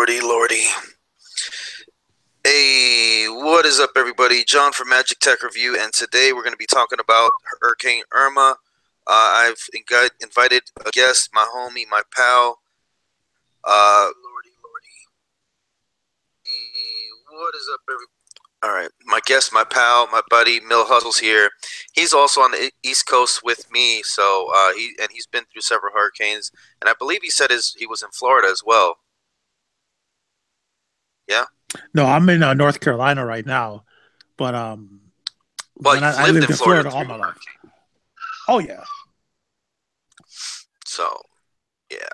Lordy, lordy. Hey, what is up, everybody? John from Magic Tech Review, and today we're going to be talking about Hurricane Irma. I've invited a guest, my homie, my pal. Lordy, lordy. Hey, what is up, everybody? All right, my guest, my pal, my buddy, Mill Hustle's here. He's also on the East Coast with me, so he's been through several hurricanes, and I believe he said he was in Florida as well. Yeah. No, I'm in North Carolina right now, but Well, you've I lived lived in in Florida Florida all through my a life. hurricane. Oh yeah. So, yeah.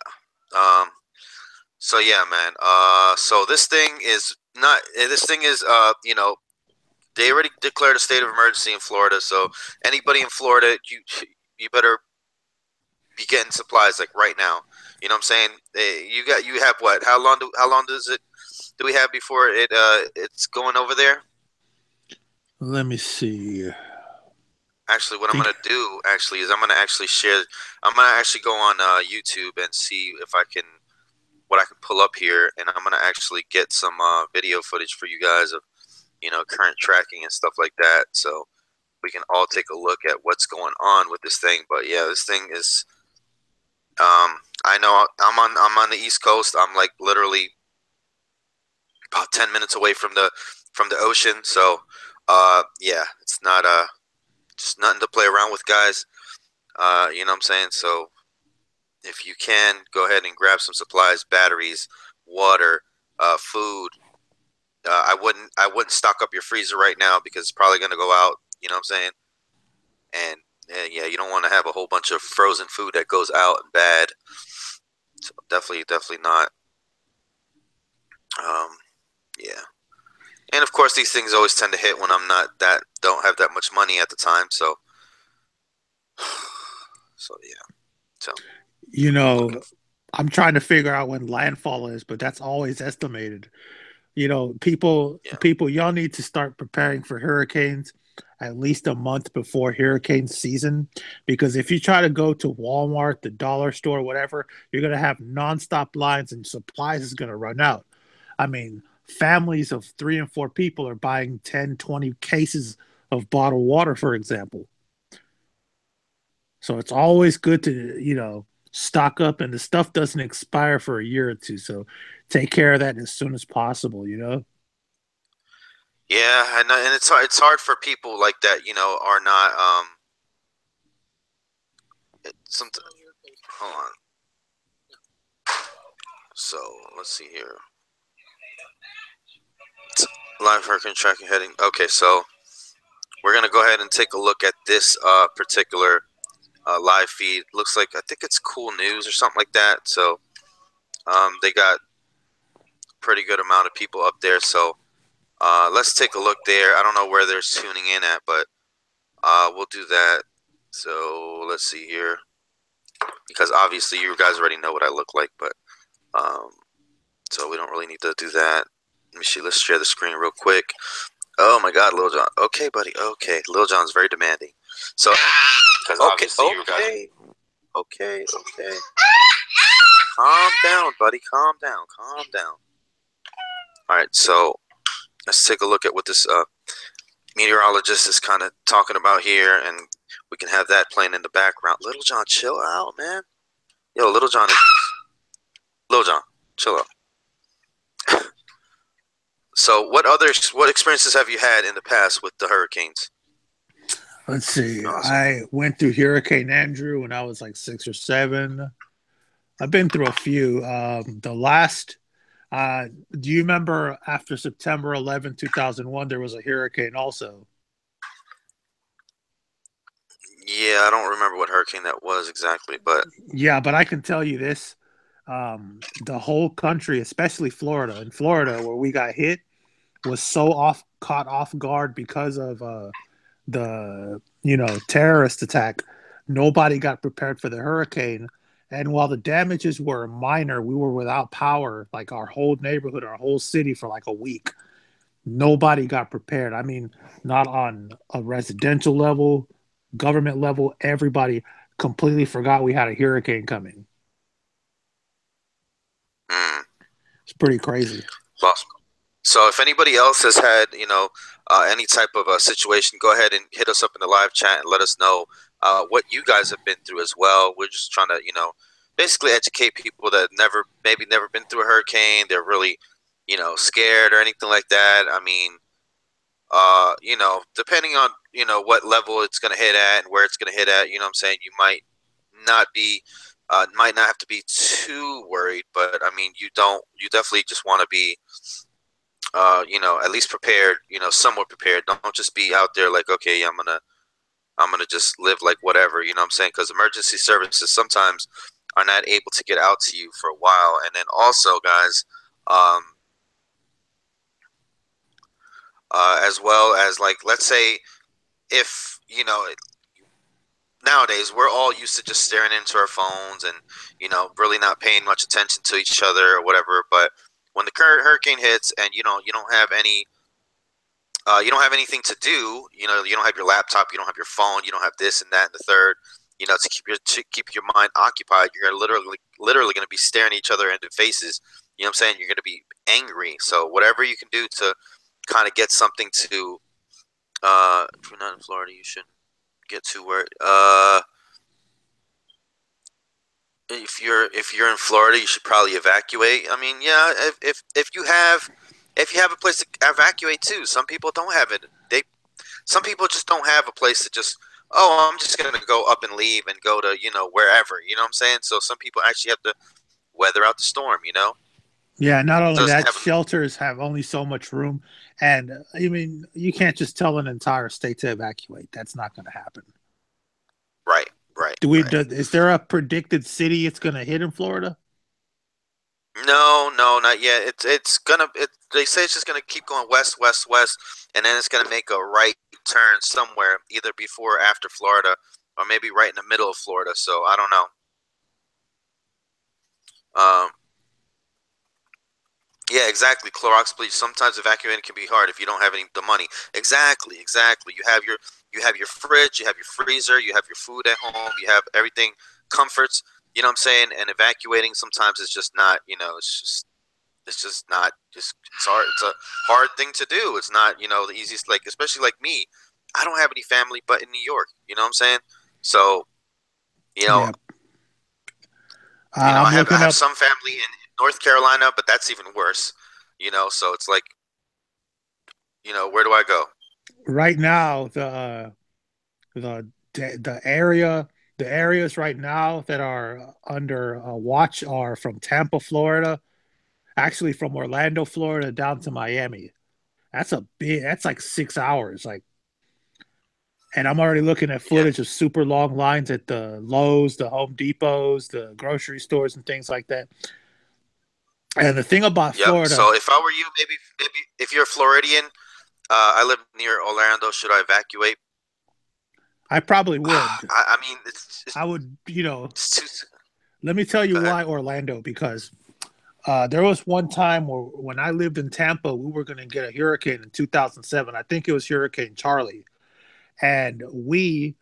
So yeah, man. So this thing is not. This thing is. They already declared a state of emergency in Florida. So anybody in Florida, you better be getting supplies like right now. You know what I'm saying? You have what? How long do we have before it's going over there? Let me see. Actually, what I'm gonna do is I'm gonna actually share. I'm gonna actually go on YouTube and see if I can what I can pull up here, and I'm gonna actually get some video footage for you guys of current tracking and stuff like that, so we can all take a look at what's going on with this thing. But yeah, this thing is. I know I'm on the East Coast. I'm like literally about 10 minutes away from the ocean. So yeah, it's not just nothing to play around with, guys. You know what I'm saying? So if you can, go ahead and grab some supplies, batteries, water, food. I wouldn't stock up your freezer right now because it's probably gonna go out. You know what I'm saying? And yeah, you don't want to have a whole bunch of frozen food that goes out and bad. So definitely not. Yeah. And of course, these things always tend to hit when I'm not don't have that much money at the time. So yeah. So I'm trying to figure out when landfall is, but that's always estimated. People, yeah. y'all need to start preparing for hurricanes at least a month before hurricane season, because if you try to go to Walmart, the dollar store, whatever, you're going to have nonstop lines and supplies is going to run out. I mean, families of 3 and 4 people are buying 10, 20 cases of bottled water, for example. So it's always good to, stock up, and the stuff doesn't expire for a year or two. So take care of that as soon as possible. Yeah, and it's hard for people like that, are not some hold on. So let's see here. Live hurricane tracking heading. Okay, so we're gonna go ahead and take a look at this particular live feed. Looks like I think it's Cool News or something like that. So they got a pretty good amount of people up there. So let's take a look there. I don't know where they're tuning in at, but we'll do that. So let's see here, because obviously you guys already know what I look like, but so we don't really need to do that. Let me see. Let's share the screen real quick. Oh my God, Lil Jon. Okay, buddy. Okay, Lil Jon's very demanding. So, because obviously you guys. Okay. Calm down, buddy. Calm down. All right, so let's take a look at what this meteorologist is kind of talking about here, and we can have that playing in the background. Lil Jon, chill out, man. Yo, Lil Jon, chill out. So, what experiences have you had in the past with the hurricanes? Let's see. Awesome. I went through Hurricane Andrew when I was like 6 or 7. I've been through a few. The last, do you remember after September 11, 2001, there was a hurricane also? Yeah, I don't remember what hurricane that was exactly, but yeah, but I can tell you this: the whole country, especially Florida, where we got hit, was so caught off guard because of the terrorist attack. Nobody got prepared for the hurricane, and while the damages were minor, we were without power, like our whole neighborhood, our whole city, for like a week. Nobody got prepared. I mean, not on a residential level, government level. Everybody completely forgot we had a hurricane coming. It's pretty crazy. Awesome. So if anybody else has had, any type of a situation, go ahead and hit us up in the live chat and let us know what you guys have been through as well. We're just trying to, basically educate people that maybe never been through a hurricane. They're really, scared or anything like that. I mean, depending on, what level it's going to hit at and where it's going to hit at, what I'm saying, you might not have to be too worried, but I mean, you definitely just want to be, at least prepared, somewhat prepared. Don't just be out there like, okay, I'm gonna just live like whatever, you know what I'm saying? Because emergency services sometimes are not able to get out to you for a while, and then also, guys, um, as well as like, let's say if nowadays we're all used to just staring into our phones and really not paying much attention to each other or whatever, but when the current hurricane hits and you don't have anything to do. You don't have your laptop, you don't have your phone, you don't have this and that and the third. To keep your mind occupied, you're literally going to be staring each other into faces. You know what I'm saying? You're going to be angry. So whatever you can do to kind of get something to, if you're not in Florida, you shouldn't get too worried. If you're in Florida, you should probably evacuate. I mean, yeah, if you have a place to evacuate too. Some people don't have it. Some people just don't have a place to just, oh, I'm just gonna go up and leave and go to wherever. You know what I'm saying? So some people actually have to weather out the storm. Yeah, not only Doesn't that, have shelters have only so much room, and I mean, you can't just tell an entire state to evacuate. That's not going to happen. right, right, right. Is there a predicted city it's going to hit in Florida? No, no, not yet. They say it's just gonna keep going west, west, west, and then it's gonna make a right turn somewhere, either before or after Florida, or maybe right in the middle of Florida. So I don't know. Um, yeah, exactly. Clorox bleach. Sometimes evacuating can be hard if you don't have any the money. Exactly, exactly. You have your fridge, you have your freezer, you have your food at home, you have everything, comforts. You know what I'm saying? And evacuating sometimes is just not. It's just not just it's hard. It's a hard thing to do. It's not the easiest. Like especially like me, I don't have any family but in New York. You know what I'm saying? So you know Yeah, I I'm have I looking have up some family in North Carolina, but that's even worse. So it's like where do I go? right now the area the areas right now that are under watch are from Tampa, Florida, actually from Orlando, Florida, down to Miami. That's like 6 hours. Like, and I'm already looking at Yeah, footage of super long lines at the Lowe's, the Home Depots, the grocery stores, and things like that. And the thing about yep. Florida, So if I were you, maybe if you're a Floridian, I live near Orlando. Should I evacuate? I probably would. I mean, I would, it's too. let me tell you Go ahead. why Orlando, because there was one time where when I lived in Tampa, we were going to get a hurricane in 2007. I think it was Hurricane Charlie. And we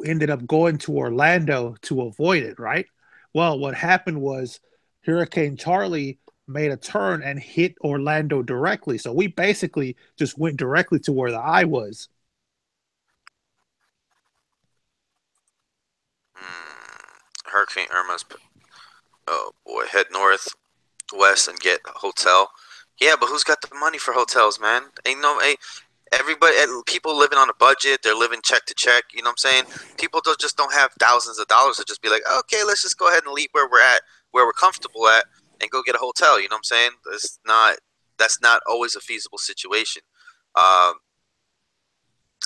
ended up going to Orlando to avoid it, right? Well, what happened was Hurricane Charlie made a turn and hit Orlando directly. So we basically just went directly to where the eye was. Hurricane Irma's. Oh boy, head north, west, and get a hotel. Yeah, but who's got the money for hotels, man? Everybody, people living on a budget. They're living check to check. You know what I'm saying? People just don't have thousands of dollars to just be like, okay, let's just go ahead and leave where we're at, where we're comfortable at, and go get a hotel. You know what I'm saying? That's not always a feasible situation. Um,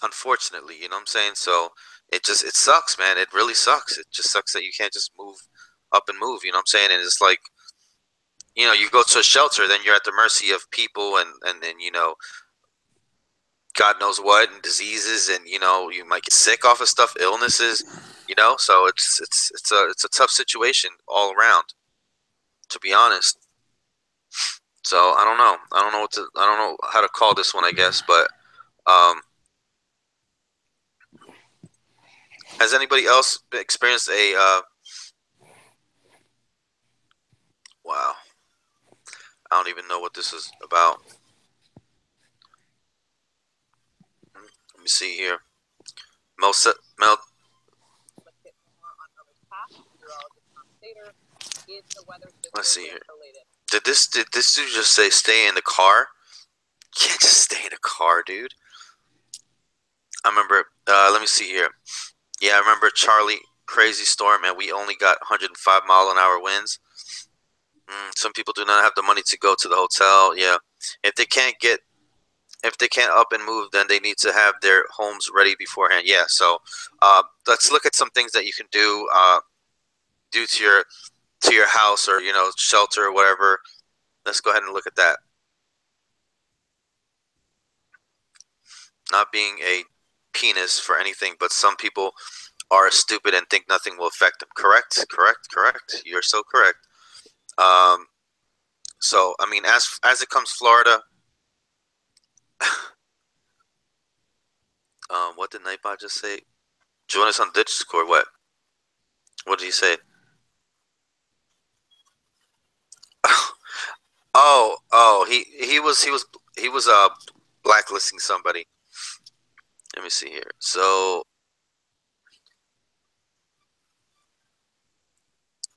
Unfortunately, you know what I'm saying? So it sucks, man. It really sucks. It just sucks that you can't just move up and move. You know what I'm saying? And it's like you go to a shelter, then you're at the mercy of people and then God knows what and diseases, and you might get sick off of stuff, illnesses. So it's a tough situation all around, to be honest. So I don't know how to call this one, I guess, but um, has anybody else experienced wow. I don't even know what this is about. Let me see here. Mel. Let's see here. Did this dude just say stay in the car? You can't just stay in a car, dude. I remember. Let me see here. Yeah, I remember Charlie crazy storm, and we only got 105-mile-an-hour winds. Some people do not have the money to go to the hotel. Yeah, if they can't up and move, then they need to have their homes ready beforehand. Yeah, so let's look at some things that you can do to your house, or shelter or whatever. Let's go ahead and look at that. Not being a penis for anything, but some people are stupid and think nothing will affect them. Correct. You're so correct. So I mean, as it comes Florida, what did Nightbot just say? Join us on Discord. What did he say? Oh, he was blacklisting somebody. Let me see here. So,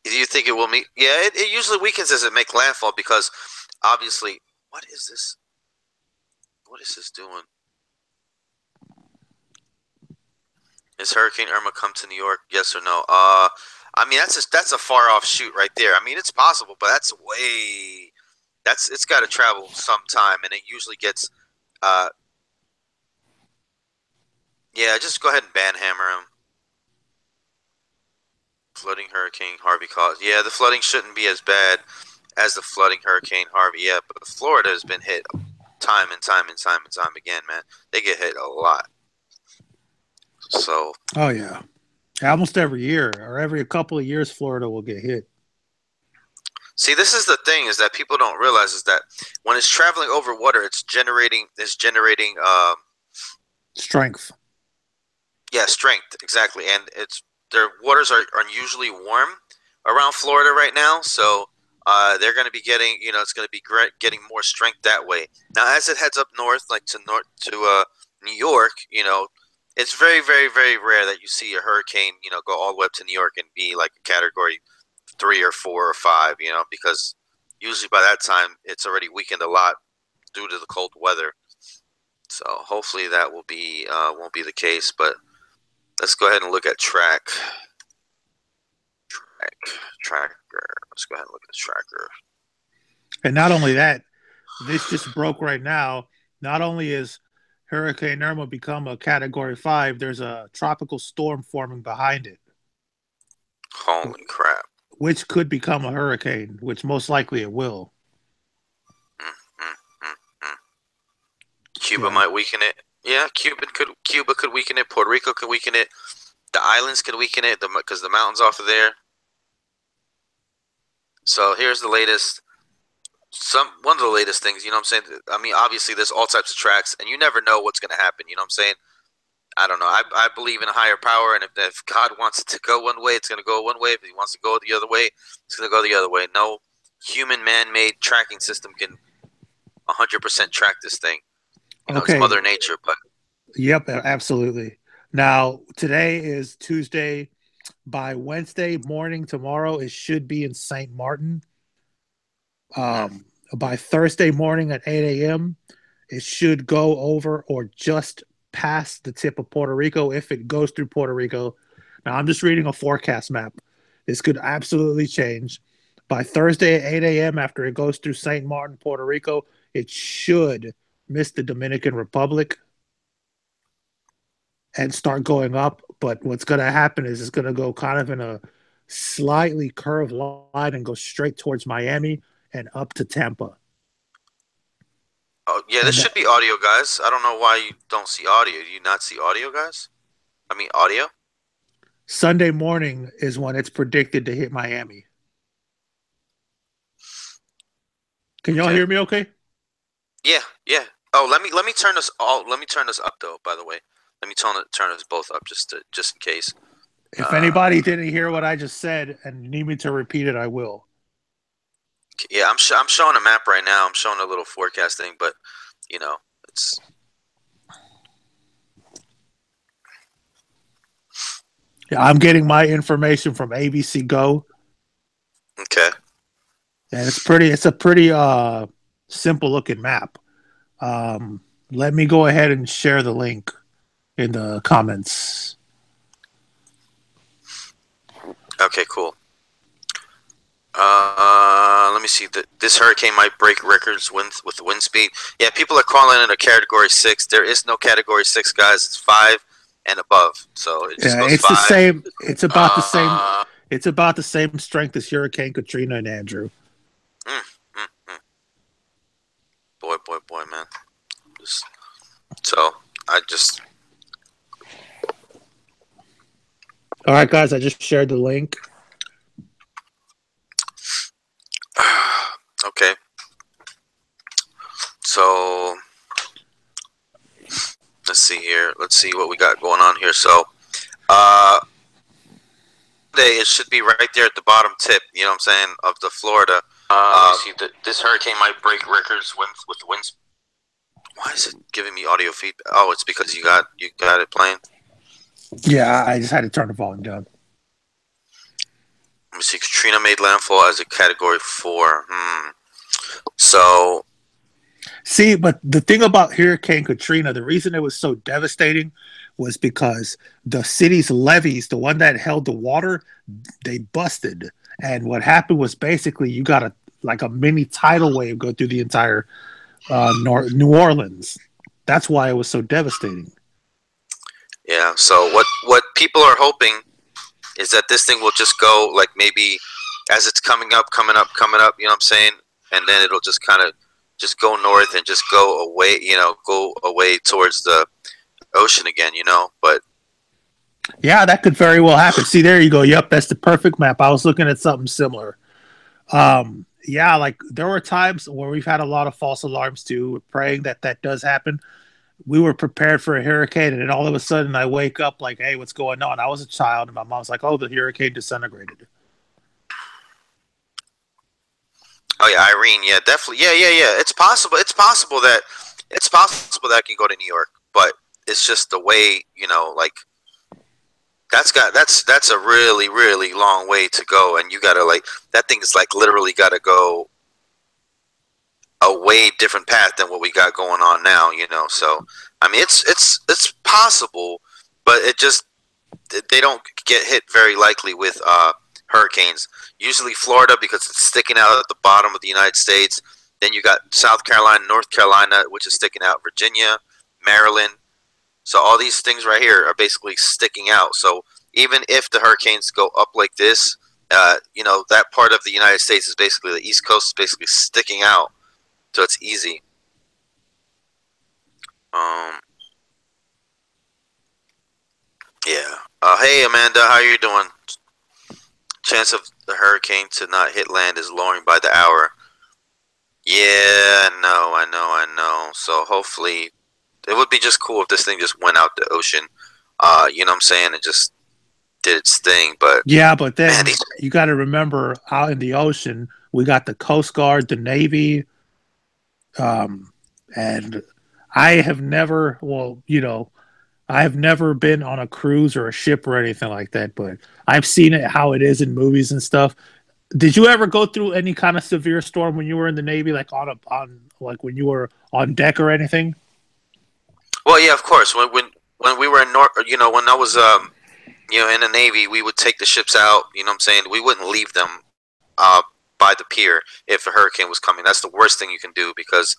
do you think it will meet? Yeah, it usually weakens as it make landfall, because obviously, what is this? What is this doing? Is Hurricane Irma come to New York? Yes or no? I mean, that's a far off shoot right there. I mean, it's possible, but it's got to travel sometime, and it usually gets. Yeah, just go ahead and banhammer him. Flooding Hurricane Harvey caused. Yeah, the flooding shouldn't be as bad as the flooding Hurricane Harvey. Yeah, but Florida has been hit time and time again, man. They get hit a lot. So. Oh yeah, almost every year or every couple of years, Florida will get hit. See, this is the thing, is that people don't realize, is that when it's traveling over water, it's generating strength. Yeah, strength, exactly. And their waters are unusually warm around Florida right now, so they're going to be getting, it's going to be getting more strength that way. Now, as it heads up north, like to New York, it's very, very, very rare that you see a hurricane, go all the way up to New York and be like a Category 3 or 4 or 5, because usually by that time it's already weakened a lot due to the cold weather. So hopefully that won't be the case. But let's go ahead and look at tracker. Let's go ahead and look at the tracker. And not only that, this just broke right now. Not only is Hurricane Irma become a Category 5, there's a tropical storm forming behind it. Holy crap. Which could become a hurricane, which most likely it will. Cuba might weaken it. Yeah, Cuba could weaken it. Puerto Rico could weaken it. The islands could weaken it because the mountains off of there. So here's the latest. One of the latest things, you know what I'm saying? I mean, obviously there's all types of tracks, and you never know what's going to happen. You know what I'm saying? I don't know. I believe in a higher power, and if God wants it to go one way, it's going to go one way. If he wants to go the other way, it's going to go the other way. No human man-made tracking system can 100% track this thing. Okay. It's Mother Nature, but. Yep, absolutely. Now, today is Tuesday. By Wednesday morning tomorrow, it should be in St. Martin. By Thursday morning at 8 a.m., it should go over or just past the tip of Puerto Rico if it goes through Puerto Rico. Now, I'm just reading a forecast map. This could absolutely change. By Thursday at 8 a.m., after it goes through St. Martin, Puerto Rico, it should miss the Dominican Republic and start going up. But what's going to happen is it's going to go kind of in a slightly curved line and go straight towards Miami and up to Tampa. Oh, yeah, this should be audio, guys. I don't know why you don't see audio. Do you not see audio, guys? I mean, audio? Sunday morning is when it's predicted to hit Miami. Can y'all hear me okay? Yeah. Oh, let me turn this up though, by the way. Let me turn us both up just in case. If anybody didn't hear what I just said and need me to repeat it, I will. Yeah, I'm showing a map right now. I'm showing a little forecast thing, but you know, it's Yeah, I'm getting my information from ABC Go, okay. and it's a pretty simple looking map. Let me go ahead and share the link in the comments. Okay, cool. Let me see. This hurricane might break records with the wind speed. Yeah, people are calling it a Category 6. There is no Category 6, guys. It's 5 and above. So it just Yeah, goes it's the 5. same. It's about the same. Uh, It's about the same strength as Hurricane Katrina and Andrew. mm, mm, mm. Boy, boy, boy, man. Just, so I just All right, guys, I just shared the link. okay. So let's see here. Let's see what we got going on here. So, it should be right there at the bottom tip. You know what I'm saying, of the Florida. Let me see. This hurricane might break records with winds. Why is it giving me audio feedback? Oh, it's because you got it playing. Yeah, I just had to turn the volume down. Let me see. Katrina made landfall as a Category 4. So See, but the thing about Hurricane Katrina, the reason it was so devastating was because the city's levees, the one that held the water, they busted. And what happened was basically you got a mini tidal wave go through the entire New Orleans. That's why it was so devastating. yeah. So what people are hoping is that this thing will just go like maybe as it's coming up, coming up, coming up. You know what I'm saying? And then it'll just kind of just go north and just go away. You know, go away towards the ocean again. You know, but Yeah, that could very well happen. See, there you go. Yep, that's the perfect map. I was looking at something similar. Yeah, like there were times where we've had a lot of false alarms too. We're praying that that does happen. We were prepared for a hurricane, and then all of a sudden I wake up like, "Hey, what's going on?" I was a child, and my mom's like, "Oh, the hurricane disintegrated." oh yeah, Irene, yeah, definitely, yeah, yeah, yeah. It's possible. It's possible that I can go to New York, but it's just the way, you know, like that's a really really long way to go, and you gotta like that thing is like literally gotta go a way different path than what we got going on now, you know. So I mean, it's possible, but it just they don't get hit very likely with hurricanes. Usually Florida because it's sticking out at the bottom of the United States. Then you got South Carolina, North Carolina, which is sticking out, Virginia, Maryland. So all these things right here are basically sticking out. So even if the hurricanes go up like this, you know, that part of the United States is basically the East Coast is basically sticking out. So it's easy. Um, yeah. Hey Amanda, how you doing? Chance of the hurricane to not hit land is lowering by the hour. Yeah, I know. So hopefully, it would be just cool if this thing just went out the ocean. You know what I'm saying? It just did its thing. But Yeah, but man, then these you got to remember, out in the ocean, we got the Coast Guard, the Navy, and I have never, well, I have never been on a cruise or a ship or anything like that, but I've seen it how it is in movies and stuff. Did you ever go through any kind of severe storm when you were in the Navy, like on like when you were on deck or anything? well, yeah, of course. When we were in North, you know, when I was you know, in the Navy, we would take the ships out. You know what I'm saying? We wouldn't leave them uh by the pier if a hurricane was coming. That's the worst thing you can do because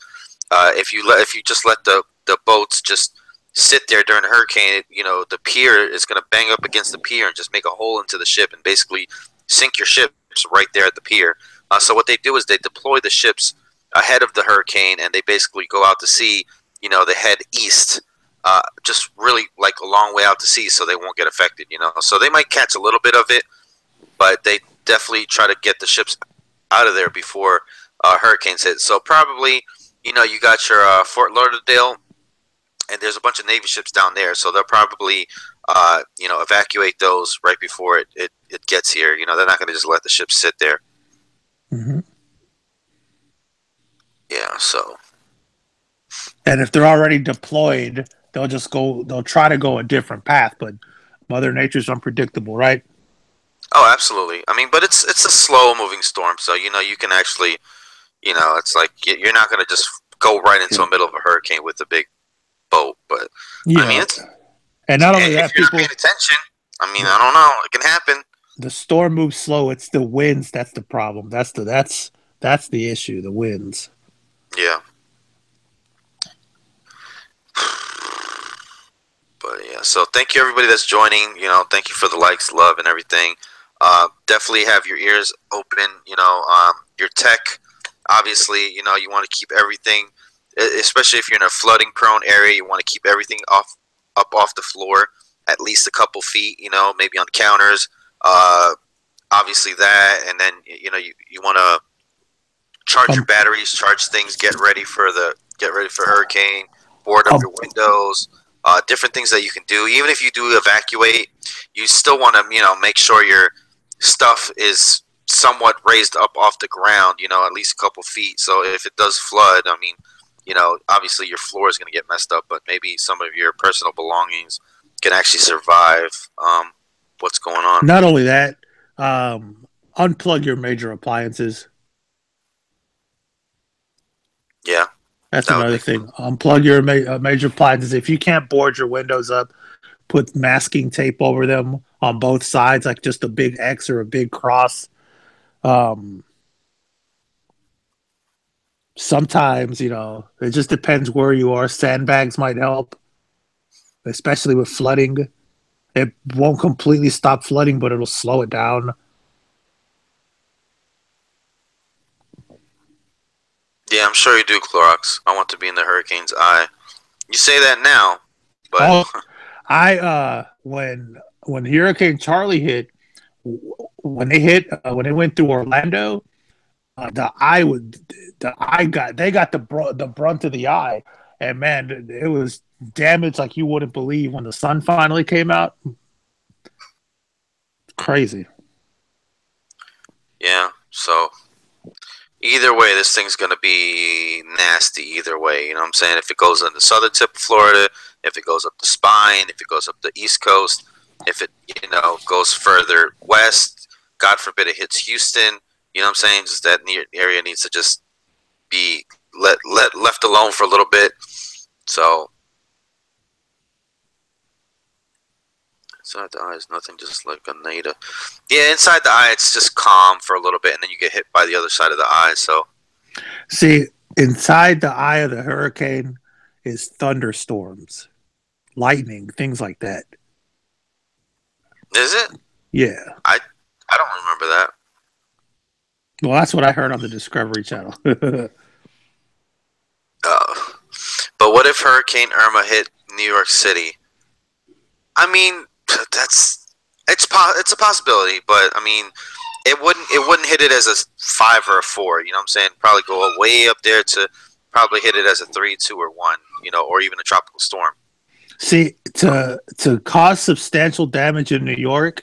if you just let the boats just sit there during a hurricane, you know, the pier is going to bang up against the pier and just make a hole into the ship and basically sink your ships right there at the pier. So what they do is they deploy the ships ahead of the hurricane and they basically go out to sea. You know, they head east, just really like a long way out to sea, so they won't get affected. You know, so they might catch a little bit of it, but they definitely try to get the ships out of there before hurricanes hit. So probably, you know, you got your Fort Lauderdale, and there's a bunch of Navy ships down there, so they'll probably, you know, evacuate those right before it gets here. You know, they're not going to just let the ships sit there. Mm-hmm. Yeah, so. And if they're already deployed, they'll just go. They'll try to go a different path. But Mother Nature's unpredictable, right? Oh, absolutely. I mean, but it's a slow moving storm, so you can actually, it's like you're not gonna just go right into the middle of a hurricane with a big boat. But I mean, Yeah. And not only if that, you're not paying attention, I mean, I don't know, it can happen. the storm moves slow. It's the winds that's the problem. That's the issue. The winds. Yeah. But yeah, so thank you everybody that's joining. Thank you for the likes, love, and everything. Definitely have your ears open. Your tech. Obviously, you want to keep everything, especially if you're in a flooding prone area. You want to keep everything up off the floor, at least a couple feet. Maybe on counters. Obviously that, and then you want to charge your batteries, charge things, get ready for hurricane, board up your windows, different things that you can do. Even if you do evacuate, you still want to make sure your stuff is somewhat raised up off the ground, at least a couple feet. So if it does flood, I mean, obviously your floor is going to get messed up, but maybe some of your personal belongings can actually survive what's going on. Not only that, unplug your major appliances. Yeah. That's another thing. Unplug your major appliances. If you can't board your windows up, put masking tape over them on both sides, like just a big X or a big cross. Sometimes, it just depends where you are. Sandbags might help, especially with flooding. It won't completely stop flooding, but it'll slow it down. Yeah, I'm sure you do, Clorox. I want to be in the hurricane's eye. You say that now, but when Hurricane Charlie hit, when it went through Orlando, they got the brunt of the eye, and man, it was damage like you wouldn't believe when the sun finally came out. Crazy. Yeah, so either way, this thing's gonna be nasty. Either way, you know what I'm saying? If it goes on the southern tip of Florida, if it goes up the spine, if it goes up the east coast, if it goes further west, God forbid it hits Houston. You know what I'm saying? Just that area needs to just be left alone for a little bit. So inside the eye is nothing, just like a nada. Yeah, inside the eye it's just calm for a little bit, and then you get hit by the other side of the eye. So see, inside the eye of the hurricane is thunderstorms, lightning, things like that. Is it? Yeah. I don't remember that. Well, that's what I heard on the Discovery Channel. But what if Hurricane Irma hit New York City? I mean, it's a possibility, but I mean, it wouldn't hit it as a 5 or a 4. You know what I'm saying? Probably go way up there to probably hit it as a 3, 2, or 1. Or even a tropical storm. See, to cause substantial damage in New York,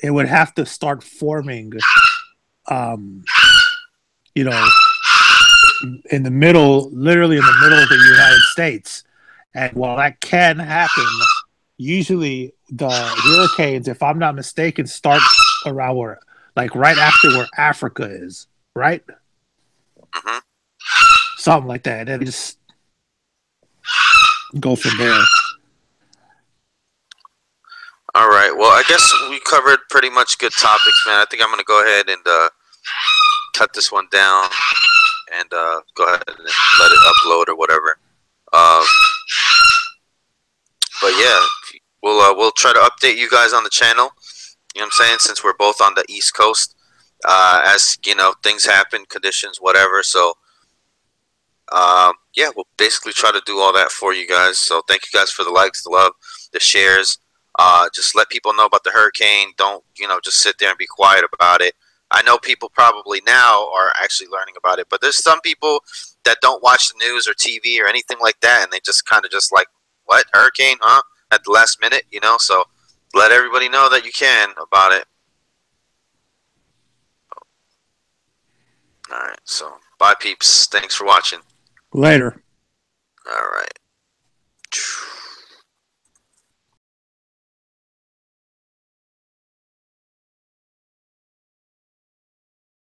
it would have to start forming, in the middle, literally in the middle of the United States. And while that can happen, usually the hurricanes, if I'm not mistaken, start around right after where Africa is, right? Mm-hmm. Something like that. And just go from there. All right. Well, I guess we covered pretty much good topics, man. I think I'm going to go ahead and cut this one down and go ahead and let it upload or whatever. But yeah, we'll try to update you guys on the channel. You know what I'm saying? Since we're both on the East Coast, as things happen, conditions, whatever. So yeah, we'll basically try to do all that for you guys. So thank you guys for the likes, the love, the shares. Just let people know about the hurricane. Don't just sit there and be quiet about it. I know people probably now are actually learning about it, but there's some people that don't watch the news or TV or anything like that, and they just kind of just like, what, hurricane, huh? At the last minute, so let everybody know that you can about it. All right, so Bye, peeps. Thanks for watching. Later. All right.